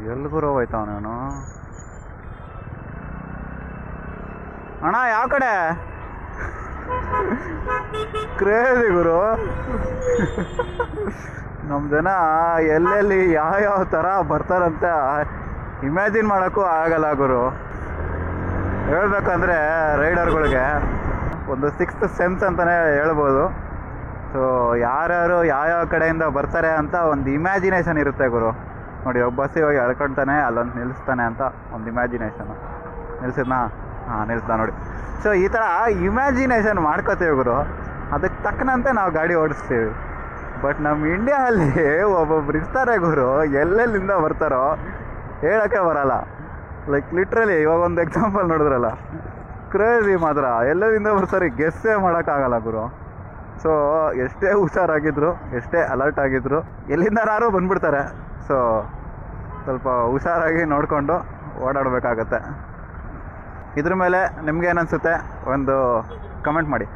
ಎಲ್ಲಿ ಗುರು ಹೋಯ್ತಾವ ನೀನು? ಅಣ್ಣ ಯಾವ ಕಡೆ? ಕ್ರೇಜಿ ಗುರು. ನಮ್ಮ ಜನ ಎಲ್ಲೆಲ್ಲಿ ಯಾವ ಥರ ಬರ್ತಾರಂತ ಇಮ್ಯಾಜಿನ್ ಮಾಡೋಕ್ಕೂ ಆಗಲ್ಲ ಗುರು. ಹೇಳ್ಬೇಕಂದ್ರೆ ರೈಡರ್ಗಳಿಗೆ ಒಂದು ಸಿಕ್ಸ್ತ್ ಸೆನ್ಸ್ ಅಂತಲೇ ಹೇಳ್ಬೋದು. ಸೊ ಯಾರ್ಯಾರು ಯಾವ್ಯಾವ ಕಡೆಯಿಂದ ಬರ್ತಾರೆ ಅಂತ ಒಂದು ಇಮ್ಯಾಜಿನೇಷನ್ ಇರುತ್ತೆ ಗುರು. ನೋಡಿ, ಒಬ್ಬ ಬಸ್ಸಿಗೆ ಹೋಗಿ ಎಳ್ಕೊಳ್ತಾನೆ, ಅಲ್ಲೊಂದು ನಿಲ್ಲಿಸ್ತಾನೆ ಅಂತ ಒಂದು ಇಮ್ಯಾಜಿನೇಷನು. ನಿಲ್ಸಿದ್ನಾ? ಹಾಂ, ನಿಲ್ಲಿಸ್ದ ನೋಡಿ. ಸೊ ಈ ಥರ ಇಮ್ಯಾಜಿನೇಷನ್ ಮಾಡ್ಕೋತೀವಿ ಗುರು. ಅದಕ್ಕೆ ತಕ್ಕನಂತೆ ನಾವು ಗಾಡಿ ಓಡಿಸ್ತೀವಿ. ಬಟ್ ನಮ್ಮ ಇಂಡಿಯಾದಲ್ಲಿ ಒಬ್ಬೊಬ್ರು ಇರ್ತಾರೆ ಗುರು, ಎಲ್ಲೆಲ್ಲಿಂದ ಬರ್ತಾರೋ ಹೇಳೋಕ್ಕೆ ಬರಲ್ಲ. ಲೈಕ್ ಲಿಟ್ರಲಿ ಇವಾಗ ಒಂದು ಎಕ್ಸಾಂಪಲ್ ನೋಡಿದ್ರಲ್ಲ, ಕ್ರೇಜಿ ಮಾತ್ರ. ಎಲ್ಲೆಲ್ಲಿಂದ ಬರ್ತಾರೆ ಗೆಸ್ಸೇ ಮಾಡೋಕ್ಕಾಗಲ್ಲ ಗುರು. ಸೊ ಎಷ್ಟೇ ಹುಷಾರಾಗಿದ್ರು, ಎಷ್ಟೇ ಅಲರ್ಟ್ ಆಗಿದ್ರು, ಎಲ್ಲಿಂದನಾರು ಬಂದ್ಬಿಡ್ತಾರೆ. ಸೊ ಸ್ವಲ್ಪ ಹುಷಾರಾಗಿ ನೋಡಿಕೊಂಡು ಓಡಾಡಬೇಕಾಗತ್ತೆ. ಇದ್ರ ಮೇಲೆ ನಿಮ್ಗೇನು ಅನಿಸುತ್ತೆ ಒಂದು ಕಮೆಂಟ್ ಮಾಡಿ.